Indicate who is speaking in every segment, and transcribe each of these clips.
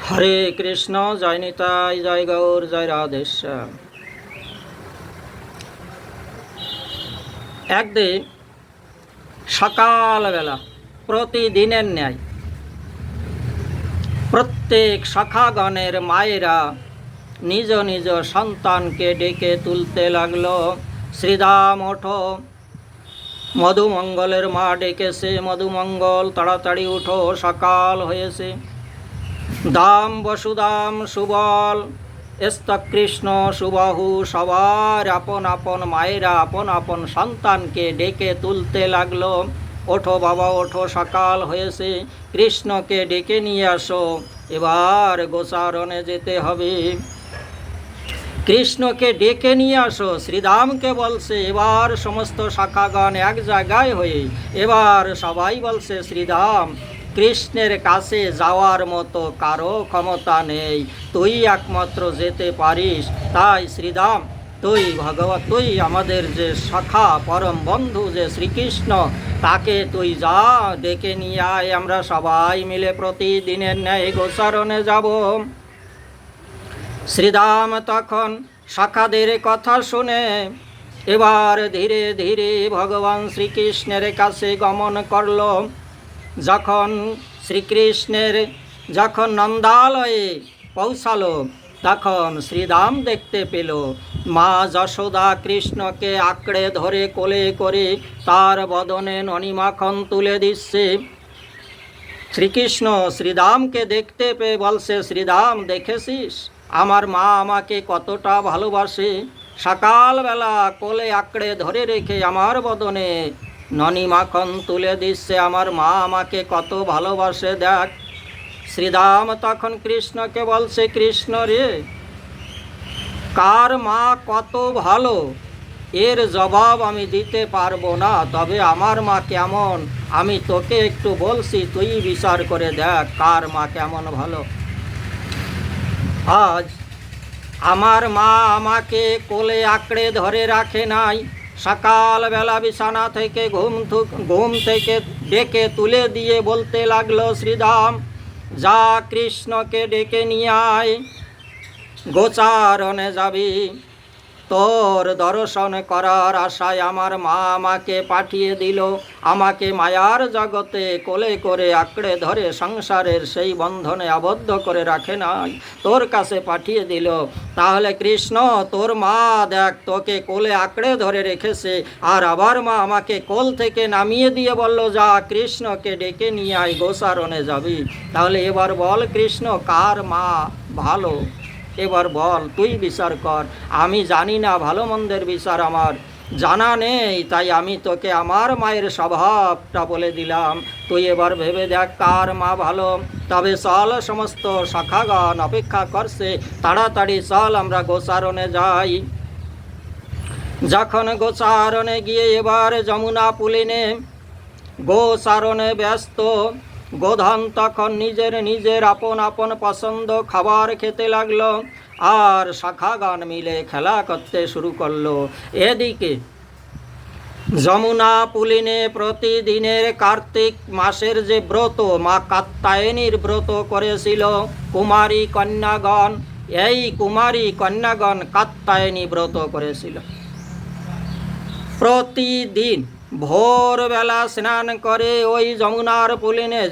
Speaker 1: হরে কৃষ্ণ, জয় নিতাই, জয় গৌর, জয় রাধেশ্যাম। একদিন সকালবেলা প্রতিদিনের ন্যায় প্রত্যেক শাখাগণের মায়েরা নিজ নিজ সন্তানকে ডেকে তুলতে লাগলো। শ্রীদাম ওঠো, মধুমঙ্গলের মা ডেকেছে, মধুমঙ্গল তাড়াতাড়ি উঠো, সকাল হয়েছে। দাম, বসুদাম, সুবল, স্তকৃষ্ণ, সুবাহু সবার আপন আপন মায়েরা আপন আপন সন্তানকে ডেকে তুলতে লাগলো। ওঠো বাবা ওঠো, সকাল হয়েছে, কৃষ্ণকে ডেকে নিয়ে আসো, এবার গোচারণে যেতে হবে। কৃষ্ণকে ডেকে নিয়ে আসো, শ্রীরামকে বলছে। এবার সমস্ত শাখাগণ এক জায়গায় হয়ে এবার সবাই বলছে, শ্রীরাম, কৃষ্ণের কাছে যাওয়ার মতো কারো ক্ষমতা নেই, তুই একমাত্র যেতে পারিস। তাই শ্রীরাম, তুই ভগবত, তুই আমাদের যে শাখা পরম বন্ধু যে শ্রীকৃষ্ণ, তাকে তুই যা, ডেকে নিয়ে আয়, আমরা সবাই মিলে প্রতিদিনের ন্যায় গোচারণে যাব। শ্রীরাম তখন শাখাদের কথা শুনে এবার ধীরে ধীরে ভগবান শ্রীকৃষ্ণের কাছে গমন করল। যখন নন্দালয়ে পৌঁছালো, তখন শ্রীরাম দেখতে পেল মা যশোদা কৃষ্ণকে আঁকড়ে ধরে কোলে করে তার বদনে ননিমাখন তুলে দিচ্ছে। শ্রীকৃষ্ণ শ্রীরামকে দেখতে পেয়ে বলছে, শ্রীরাম, দেখেছিস আমার মা আমাকে কতটা ভালোবাসে, সকালবেলা কোলে আঁকড়ে ধরে রেখে আমার বদনে ননিমাখন তুলে দিচ্ছে, আমার মা আমাকে কত ভালোবাসে দেখ। শ্রীরাম তখন কৃষ্ণকে বলছে, কৃষ্ণ রে, কার মা কত ভালো এর জবাব আমি দিতে পারবো না, তবে আমার মা কেমন আমি তোকে একটু বলছি, তুই বিচার করে দেখ কার মা কেমন ভালো। আজ আমার মা আমাকে কোলে আঁকড়ে ধরে রাখে নাই, সকালবেলা বিছানা থেকে ঘুম থেকে ডেকে তুলে দিয়ে বলতে লাগলো, শ্রীরাম, যা কৃষ্ণকে ডেকে নিয়ে আয়, গোচারণে যাবি। তোর দর্শন করার আশায় আমার মা আমাকে পাঠিয়ে দিল, আমাকে মায়ার জগতে কোলে করে আঁকড়ে ধরে সংসারের সেই বন্ধনে আবদ্ধ করে রাখে নাই, তোর কাছে পাঠিয়ে দিল। তাহলে কৃষ্ণ, তোর মা দেখ তোকে কোলে আঁকড়ে ধরে রেখেছে, আর আবার মা আমাকে কোল থেকে নামিয়ে দিয়ে বলল, যা কৃষ্ণকে ডেকে নিয়ে আয়, গোচারণে যাবি। তাহলে এবার বল কৃষ্ণ, কার মা ভালো? এবার বল, তুই বিচার কর। আমি জানি না, ভালো মন্দের বিচার আমার জানা নেই, তাই আমি তোকে আমার মায়ের স্বভাবটা বলে দিলাম, তুই এবার ভেবে দেখ কার মা ভালো। তবে চল, সমস্ত শাখাগণ অপেক্ষা করছে, তাড়াতাড়ি চল আমরা গোচারণে যাই। যখন গোচারণে গিয়ে এবার যমুনা পুলিনে গোচারণে ব্যস্ত, গোধন তখন নিজের আপন আপন পছন্দ খাবার খেতে লাগলো, আর শাখাগণ মিলে খেলা করতে শুরু করলো। এদিকে যমুনা পুলিনে প্রতিদিনের কার্তিক মাসের যে ব্রত মা কাত্যায়নীর ব্রত করেছিল কুমারী কন্যাগণ, এই কুমারী কন্যাগণ কাত্যায়নী ব্রত করেছিল। প্রতিদিন ভোরবেলা স্নান করে ওই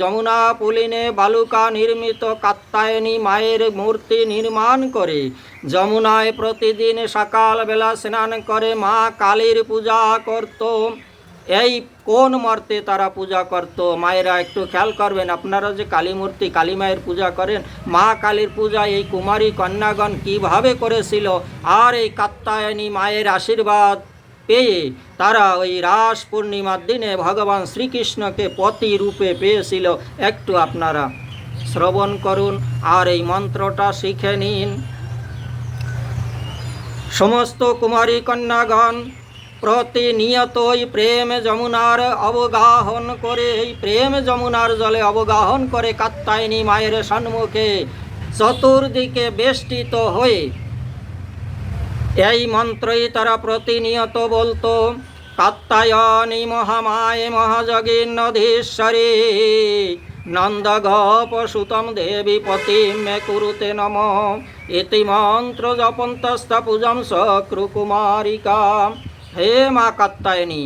Speaker 1: যমুনা পুলিনে বালুকা নির্মিত কাত্যায়নী মায়ের মূর্তি নির্মাণ করে যমুনায় প্রতিদিন সকালবেলা স্নান করে মা কালীর পূজা করত। এই কোন মর্তে তারা পূজা করত মায়েরা একটু খেয়াল করবেন আপনারা, যে কালী মূর্তি কালী মায়ের পূজা করেন, মা কালীর পূজা এই কুমারী কন্যাগণ কিভাবে করেছিল, আর এই কাত্যায়নী মায়ের আশীর্বাদ পেয়ে তারা ওই রাস পূর্ণিমার দিনে ভগবান শ্রীকৃষ্ণকে পতি রূপে পেয়েছিল। একটু আপনারা শ্রবণ করুন আর এই মন্ত্রটা শিখে নিন। সমস্ত কুমারী কন্যাগণ প্রতিনিয়তই প্রেম যমুনার অবগাহন করে, এই প্রেম যমুনার জলে অবগাহন করে কাত্যায়নী মায়ের সম্মুখে চতুর্দিকে বেষ্টিত হয়ে এই মন্ত্রই তারা প্রতিনিয়ত বলতো, কাত্যায়নী মহামায়ে মহাজগীর্ণধীশ্বরী নন্দগোপসুতম দেবী পতিম মে কুরুতে নম ইতি মন্ত্র জপন্তস্থ পূজম সক্রুকুমারিকা। হে মা কাত্যায়নী,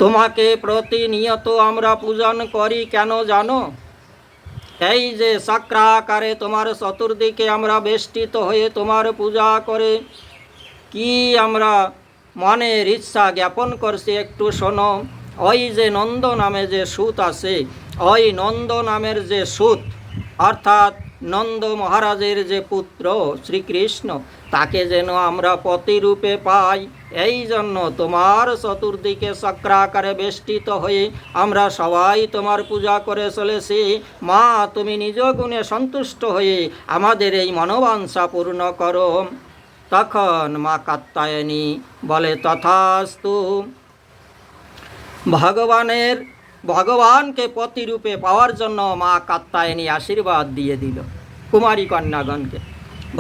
Speaker 1: তোমাকে প্রতিনিয়ত আমরা পূজন করি কেন জানো? এই যে চক্রাকারে তোমার চতুর্দিকে আমরা বেষ্টিত হয়ে তোমার পূজা করে কি আমরা মনের ইচ্ছা জ্ঞাপন করছি একটু শোনো। ওই যে নন্দ নামে যে সুত আছে, ওই নন্দ নামের যে সুত অর্থাৎ নন্দ মহারাজের যে পুত্র শ্রীকৃষ্ণ, তাকে যেন আমরা পতিরূপে পাই, এই জন্য তোমার চতুর্দিকে চক্রাকারে বেষ্টিত হয়ে আমরা সবাই তোমার পূজা করে চলেছি। মা, তুমি নিজ গুণে সন্তুষ্ট হয়ে আমাদের এই মনোবাঞ্ছা পূর্ণ করো। তখন মা কাত্যায়নী বলে তথাস্তু। ভগবানকে পতিরূপে পাওয়ার জন্য মা কাত্যায়নী আশীর্বাদ দিয়ে দিল কুমারী কন্যাগণকে।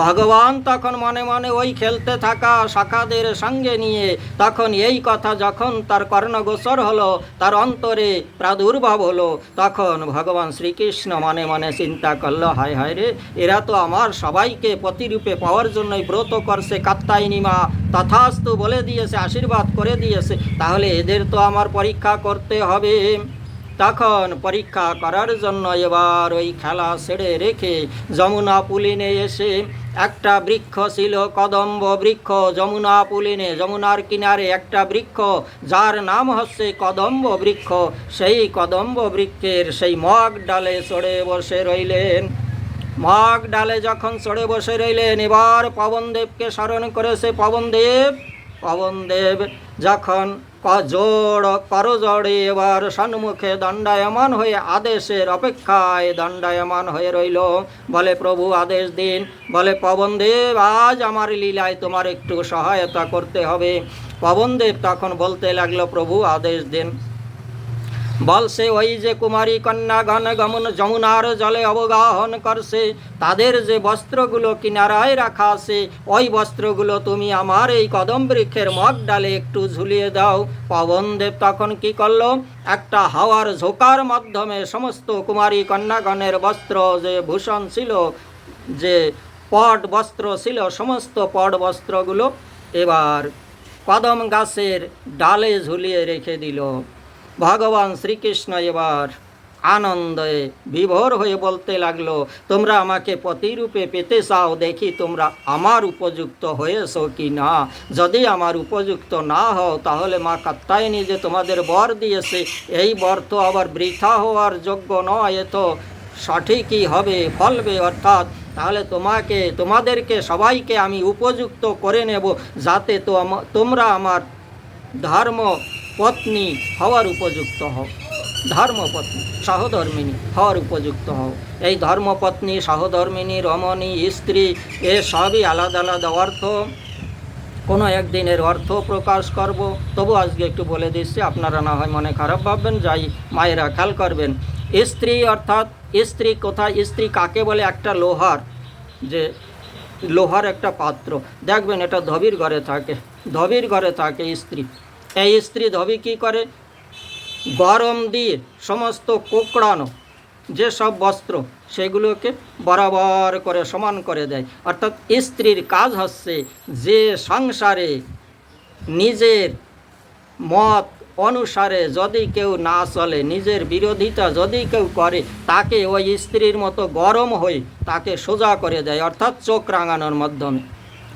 Speaker 1: ভগবান তখন মনে মনে ওই খেলতে থাকা শাখাদের সঙ্গে নিয়ে তখন এই কথা যখন তার কর্ণগোচর হলো, তার অন্তরে প্রাদুর্ভাব হলো, তখন ভগবান শ্রীকৃষ্ণ মনে মনে চিন্তা করলো, হায় হায় রে, এরা তো আমার সবাইকে পতিরূপে পাওয়ার জন্যই ব্রত করছে। কাত্যায়নী মা তথাস্তু বলে দিয়েছে, আশীর্বাদ করে দিয়েছে, তাহলে এদের তো আমার পরীক্ষা করতে হবে। তখন পরীক্ষা করার জন্য এবার ওই খেলা ছেড়ে রেখে যমুনা পুলিনে এসে একটা বৃক্ষ ছিল, কদম্ব বৃক্ষ। যমুনা পুলিনে, যমুনার কিনারে একটা বৃক্ষ, যার নাম হচ্ছে কদম্ব বৃক্ষ। সেই কদম্ব বৃক্ষের সেই মগ ডালে চড়ে বসে রইলেন। মগ ডালে যখন চড়ে বসে রইলেন, এবার পবনদেবকে স্মরণ করেছে। পবনদেব যখন করজোড়ে এবার সম্মুখে দণ্ডায়মান হয়ে আদেশের অপেক্ষায় দণ্ডায়মান হয়ে রইল। বলে, প্রভু আদেশ দিন। বলে, পবনদেব, আজ আমার লীলায় তোমার একটু সহায়তা করতে হবে। পবনদেব তখন বলতে লাগলো, প্রভু আদেশ দিন। বলছে, ওই যে কুমারী কন্যাগণ যমুনার জলে অবগাহন করছে, তাদের যে বস্ত্রগুলো কিনারায় রাখা আছে, ওই বস্ত্রগুলো তুমি আমার এই কদম বৃক্ষের মগ ডালে একটু ঝুলিয়ে দাও। পবনদেব তখন কি করলো, একটা হাওয়ার ঝোঁকার মাধ্যমে সমস্ত কুমারী কন্যাগণের বস্ত্র, যে ভূষণ ছিল, যে পট বস্ত্র ছিল, সমস্ত পট বস্ত্রগুলো এবার কদম গাছের ডালে ঝুলিয়ে রেখে দিল। ভগবান শ্রীকৃষ্ণ এবার আনন্দে বিভোর হয়ে বলতে লাগলো, তোমরা আমাকে পতিরূপে পেতে চাও, দেখি তোমরা আমার উপযুক্ত হয়েছো কি না। যদি আমার উপযুক্ত না হও, তাহলে মা কাত্যায়নী যে তোমাদের বর দিয়েছে, এই বর তো আবার বৃথা হওয়ার যোগ্য নয়, এ তো সঠিকই হবে, ফলবে। অর্থাৎ তাহলে তোমাদেরকে সবাইকে আমি উপযুক্ত করে নেব, যাতে তোমরা আমার ধর্ম পত্নী হওয়ার উপযুক্ত হও, ধর্মপত্নী সহধর্মিনী হওয়ার উপযুক্ত হও। এই ধর্মপত্নী, সহধর্মিনী, রমণী, স্ত্রী, এ সবই আলাদা আলাদা অর্থ। কোনো একদিনের অর্থ প্রকাশ করব, তবু আজকে একটু বলে দিচ্ছি, আপনারা না হয় মনে খারাপ ভাববেন, যাই মায়েরা খেয়াল করবেন। স্ত্রী অর্থাৎ স্ত্রী কোথায়, স্ত্রী কাকে বলে, একটা লোহার একটা পাত্র, দেখবেন এটা ধবির ঘরে থাকে স্ত্রী। এই স্ত্রী ধবি কী করে, গরম দিয়ে সমস্ত কোকড়ানো যেসব বস্ত্র, সেগুলোকে বরাবর করে সমান করে দেয়। অর্থাৎ স্ত্রীর কাজ হচ্ছে যে সংসারে নিজের মত অনুসারে যদি কেউ না চলে, নিজের বিরোধিতা যদি কেউ করে, তাকে ওই স্ত্রীর মতো গরম হয়ে তাকে সোজা করে দেয়, অর্থাৎ চোখ রাঙানোর মাধ্যমে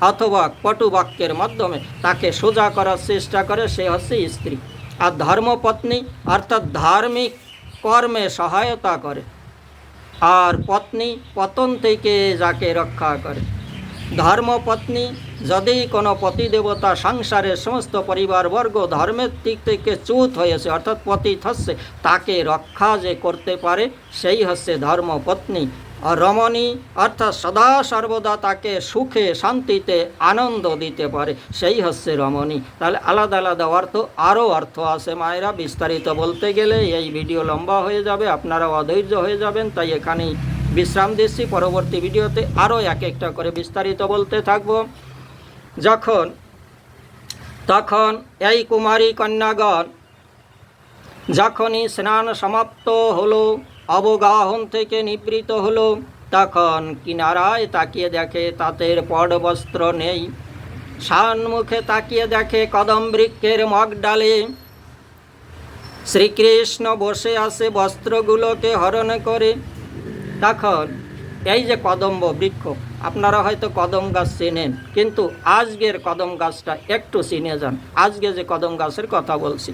Speaker 1: অথবা কটু বাক্যের মাধ্যমে তাকে সোজা করার চেষ্টা করে, সে হচ্ছে স্ত্রী। আর ধর্মপত্নী অর্থাৎ ধার্মিক কর্মে সহায়তা করে, আর পত্নী পতন থেকে যাকে রক্ষা করে। ধর্মপত্নী যদি কোনো পতিদেবতা সংসারের সমস্ত পরিবারবর্গ ধর্মের দিক থেকে চ্যুত হয়েছে, অর্থাৎ পতিত হচ্ছে, তাকে রক্ষা যে করতে পারে, সেই হচ্ছে ধর্মপত্নী। আর রমণী অর্থাৎ সদা সর্বদা তাকে সুখে শান্তিতে আনন্দ দিতে পারে, সেই হচ্ছে রমণী। তাহলে আলাদা আলাদা আরও অর্থ আছে মায়েরা, বিস্তারিত বলতে গেলে এই ভিডিও লম্বা হয়ে যাবে, আপনারা অধৈর্য হয়ে যাবেন, তাই এখানেই বিশ্রাম দিচ্ছি। পরবর্তী ভিডিওতে আরও এক একটা করে বিস্তারিত বলতে থাকব। তখন এই কুমারী কন্যাগণ যখনই স্নান সমাপ্ত হলো, অবগাহন থেকে নিবৃত্ত হলো, তখন কিনারায় তাকিয়ে দেখে তাদের পটবস্ত্র নেই। সানমুখে তাকিয়ে দেখে কদম বৃক্ষের মগ ডালে শ্রীকৃষ্ণ বসে আছে বস্ত্রগুলোকে হরণ করে। তখন এই যে কদম্ব বৃক্ষ, আপনারা হয়তো কদম গাছ চেনেন, কিন্তু আজকের কদম গাছটা একটু চিনে যান। আজকে যে কদম গাছের কথা বলছি,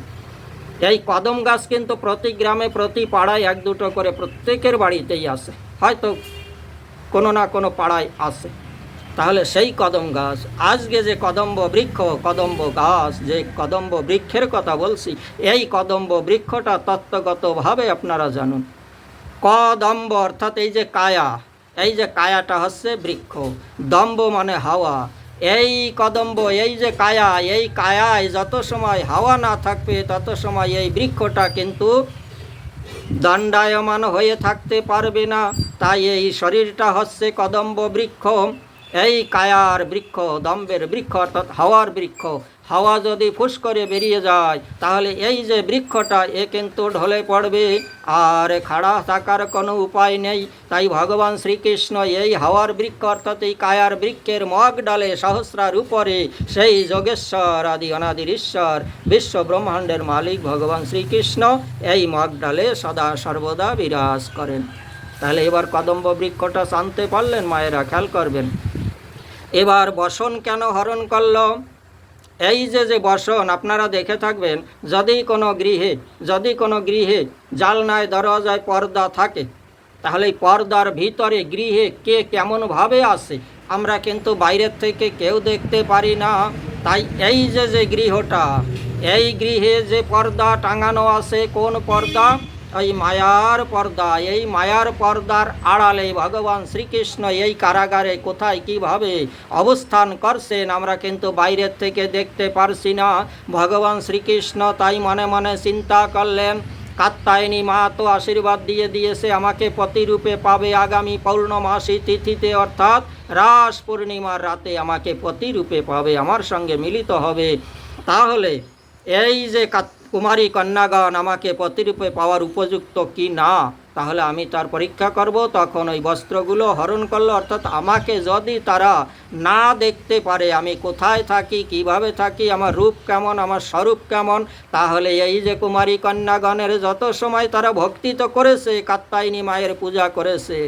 Speaker 1: এই কদম গাছ কিন্তু প্রতি গ্রামে প্রতি পাড়ায় এক দুটো করে প্রত্যেকের বাড়িতেই আছে, হয়তো কোনো না কোনো পাড়ায় আছে। তাহলে সেই কদম গাছ, আজকে যে কদম্ব বৃক্ষ, কদম্ব গাছ, যে কদম্ব বৃক্ষের কথা বলছি, এই কদম্ব বৃক্ষটা তত্ত্বগতভাবে আপনারা জানুন। কদম্ব অর্থাৎ এই যে কায়া, এই যে কায়াটা হচ্ছে বৃক্ষ, দম্ব মানে হাওয়া। এই কদম্ব, এই যে কায়া, এই কায়ায় যত সময় হাওয়া না থাকবে তত সময় এই বৃক্ষটা কিন্তু দণ্ডায়মান হয়ে থাকতে পারবে না। তাই এই শরীরটা হচ্ছে কদম্ব বৃক্ষ, এই কায়ার বৃক্ষ, দম্বের বৃক্ষ অর্থাৎ হাওয়ার বৃক্ষ। হাওয়া যদি ফুস করে বেরিয়ে যায় তাহলে এই যে বৃক্ষটা এ কিন্তু ঢলে পড়বে, আর খাড়া থাকার কোনো উপায় নেই। তাই ভগবান শ্রীকৃষ্ণ এই হাওয়ার বৃক্ষ অর্থাৎ এই কায়ার বৃক্ষের মগ ডালে সহস্রার উপরে সেই যোগেশ্বর আদি অনাদির ঈশ্বর বিশ্ব ব্রহ্মাণ্ডের মালিক ভগবান শ্রীকৃষ্ণ এই মগ ডালে সদা সর্বদা বিরাজ করেন। তাহলে এবার কদম্ব বৃক্ষটা জানতে পারলেন মায়েরা, খেয়াল করবেন। এবার বসন কেন হরণ করল? এই যে বসন আপনারা দেখে থাকবেন, যদি কোনো গৃহে জালনায় দরজায় পর্দা থাকে, তাহলে এই পর্দার ভিতরে গৃহে কে কেমনভাবে আছে আমরা কিন্তু বাইরের থেকে কেউ দেখতে পারি না। তাই এই যে গৃহটা, এই গৃহে যে পর্দা টাঙানো আছে, কোন পর্দা? এই মায়ার পর্দা। এই মায়ার পর্দার আড়ালে ভগবান শ্রীকৃষ্ণ এই কারাগারে কোথায় কিভাবে অবস্থান করছেন আমরা কিন্তু বাইরের থেকে দেখতে পারছি না। ভগবান শ্রীকৃষ্ণ তাই মনে মনে চিন্তা করলেন, কাত্যায়নী মা তো আশীর্বাদ দিয়ে দিয়েছে আমাকে পতিরূপে পাবে আগামী পৌর্ণমাসী তিথিতে, অর্থাৎ রাস পূর্ণিমার রাতে আমাকে পতিরূপে পাবে, আমার সঙ্গে মিলিত হবে। তাহলে এই যে কুমারী কন্যাগণ আমাকে পতিরূপে পাওয়ার উপযুক্ত কি না, তাহলে আমি তার পরীক্ষা করব। তখন ওই বস্ত্রগুলো হরণ করলো, অর্থাৎ আমাকে যদি তারা না দেখতে পারে আমি কোথায় থাকি, কিভাবে থাকি, আমার রূপ কেমন, আমার স্বরূপ কেমন, তাহলে এই যে কুমারী কন্যাগণের যত সময় তারা ভক্তি তো করেছে, কাত্যায়নী মায়ের পূজা করেছে,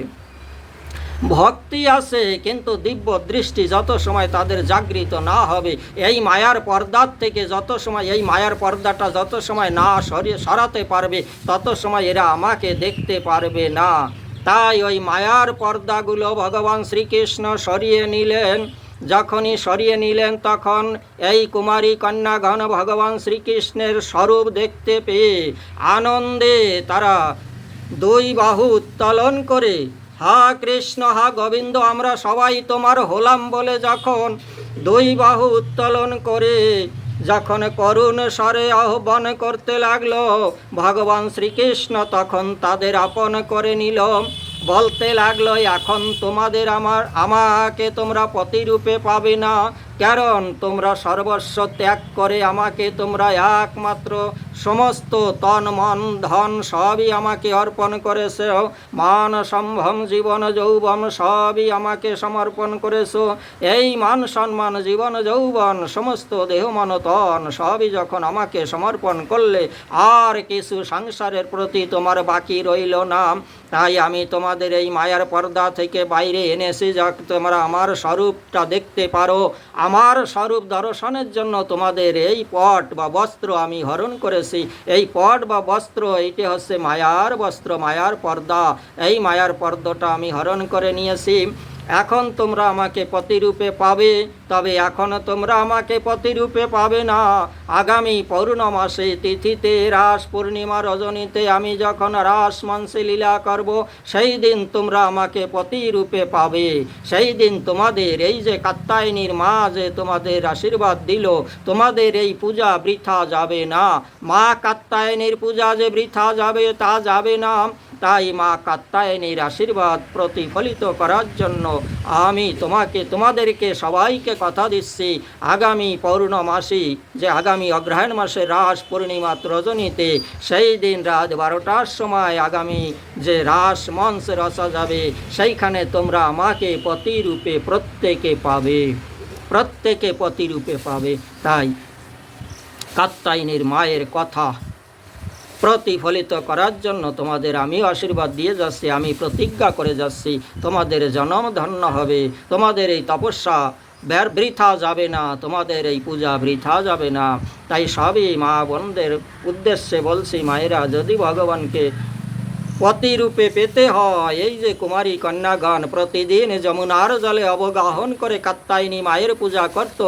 Speaker 1: ভক্তি আছে, কিন্তু দিব্য দৃষ্টি যত সময় তাদের জাগৃত না হবে, এই মায়ার পর্দার থেকে যত সময় এই মায়ার পর্দাটা যত সময় না সরাতে পারবে তত সময় এরা আমাকে দেখতে পারবে না। তাই ওই মায়ার পর্দাগুলো ভগবান শ্রীকৃষ্ণ সরিয়ে নিলেন। যখনই সরিয়ে নিলেন তখন এই কুমারী কন্যাগণ ভগবান শ্রীকৃষ্ণের স্বরূপ দেখতে পেয়ে আনন্দে তারা দুই বাহু উত্তোলন করে হা কৃষ্ণ হা গোবিন্দ আমরা সবাই তোমার হলাম বলে যখন দুই বাহু উত্তোলন করে যখন করুণ স্বরে আহ্বান করতে লাগলো, ভগবান শ্রীকৃষ্ণ তখন তাদের আপন করে নিল। বলতে লাগলো, এখন তোমাদের আমাকে তোমরা পতিরূপে পাবে না, কারণ তোমরা সর্বস্ব ত্যাগ করে আমাকে তোমরা একমাত্র সমস্ত তন মন ধন সবই আমাকে অর্পণ করেছে, মান সম্ভ্রম জীবন যৌবন সবই আমাকে সমর্পণ করেছ। এই মান সম্মান জীবন যৌবন সমস্ত দেহ মন তন সবই যখন আমাকে সমর্পণ করলে আর কিছু সংসারের প্রতি তোমার বাকি রইল না। তাই আমি তোমাদের এই মায়ার পর্দা থেকে বাইরে এনেছি, যাক তোমরা আমার স্বরূপটা দেখতে পারো। আমার স্বরূপ দর্শনের জন্য তোমাদের এই পট বা বস্ত্র আমি হরণ করেছি। এই পট বা বস্ত্র এইটি হচ্ছে মায়ার বস্ত্র, মায়ার পর্দা। এই মায়ার পর্দাটা আমি হরণ করে নিয়েছি। এখন তোমরা আমাকে পতিরূপে পাবে, তবে এখন তোমরা আমাকে পতিরূপে পাবে না। আগামী পৌর্ণমাসে তিথিতে রাস পূর্ণিমা রজনীতে আমি যখন রাস মঞ্চে লীলা করব, সেই দিন তোমরা আমাকে পতিরূপে পাবে। সেই দিন তোমাদের এই যে কাত্যায়নীর মা যে তোমাদের আশীর্বাদ দিল, তোমাদের এই পূজা বৃথা যাবে না। মা কাত্যায়নীর পূজা যে বৃথা যাবে তা যাবে না। তাই মা কাত্যায়নীর আশীর্বাদ প্রতিফলিত করার জন্য আমি তোমাদেরকে সবাইকে কথা দিচ্ছি, আগামী পৌর্ণমাসী যে আগামী অগ্রহায়ণ মাসের রাস পূর্ণিমা রজনীতে সেই দিন রাত 12টার সময় আগামী যে রাস মঞ্চ রচা যাবে, সেইখানে তোমরা আমাকে পতিরূপে প্রত্যেকে পতিরূপে পাবে। তাই কাত্যায়নীর মায়ের কথা প্রতিফলিত করার জন্য তোমাদের আমি আশীর্বাদ দিয়ে যাচ্ছি, আমি প্রতিজ্ঞা করে যাচ্ছি, তোমাদের জন্ম ধন্য হবে, তোমাদের এই তপস্যা বৃথা যাবে না, তোমাদের এই পূজা বৃথা যাবে না। তাই সবই মা বোনদের উদ্দেশ্যে বলছি, মায়েরা যদি ভগবানকে পতিরূপে পেতে হয়, এই যে কুমারী কন্যাগণ প্রতিদিন যমুনার জলে অবগাহন করে কাত্যায়নী মায়ের পূজা করত,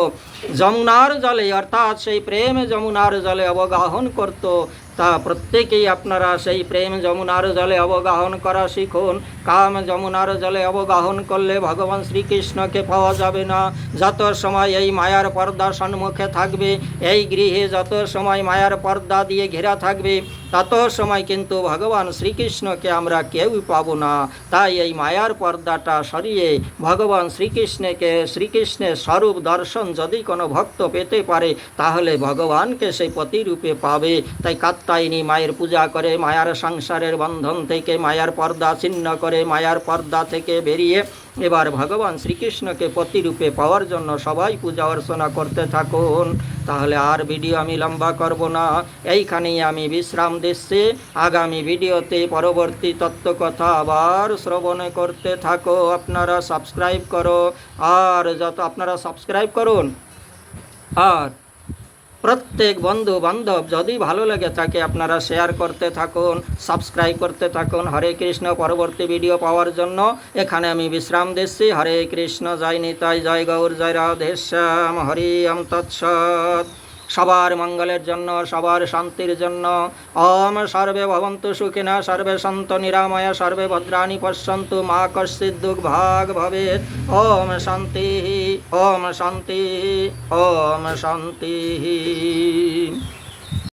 Speaker 1: যমুনার জলে অর্থাৎ সেই প্রেম যমুনার জলে অবগাহন করত, তা প্রত্যেকেই আপনারা সেই প্রেম যমুনার জলে অবগাহন করা শিখুন। কাম যমুনার জলে অবগাহন করলে ভগবান শ্রীকৃষ্ণকে পাওয়া যাবে না। যত সময় এই মায়ার পর্দা সম্মুখে থাকবে, এই গৃহে যত সময় মায়ার পর্দা দিয়ে ঘেরা থাকবে, তত সময় কিন্তু ভগবান শ্রীকৃষ্ণকে আমরা কেউ পাবো না। তাই এই মায়ার পর্দাটা সরিয়ে ভগবান শ্রীকৃষ্ণের স্বরূপ দর্শন যদি কোনো ভক্ত পেতে পারে, তাহলে ভগবানকে সেই পতিরূপে পাবে। তাই কাত্যায়নী মায়ের পূজা করে মায়ার সংসারের বন্ধন থেকে মায়ার পর্দা ছিন্ন করে, মায়ার পর্দা থেকে বেরিয়ে এবার ভগবান শ্রীকৃষ্ণকে পতিরূপে পাওয়ার জন্য সবাই পূজা অর্চনা করতে থাকুন। তাহলে আর ভিডিও আমি লম্বা করব না, এইখানেই আমি বিশ্রাম দিচ্ছি। আগামী ভিডিওতে পরবর্তী তত্ত্বকথা আবার শ্রবণ করতে থাকো। আপনারা সাবস্ক্রাইব করো, আর আপনারা সাবস্ক্রাইব করুন, আর প্রত্যেক বন্ধু বান্ধব যদি ভালো লেগে থাকে আপনারা শেয়ার করতে থাকুন, সাবস্ক্রাইব করতে থাকুন। হরে কৃষ্ণ। পরবর্তী ভিডিও পাওয়ার জন্য এখানে আমি বিশ্রাম দিচ্ছি। হরে কৃষ্ণ। জয় নিতাই, জয় গৌর, জয় রাধেশ্যাম। হরি ওম তৎসৎ। সবার মঙ্গলের জন্য, সবার শান্তির জন্য ওম সর্বে ভবন্তু সুখিনঃ, সর্বে সন্তু নিরাময়া, সর্বে ভদ্রাণি পশ্যন্তু, মা কশ্চিৎ দুর্ভাগ ভবেৎ। ওম শান্তি, ওম শান্তি, ওম শান্তি।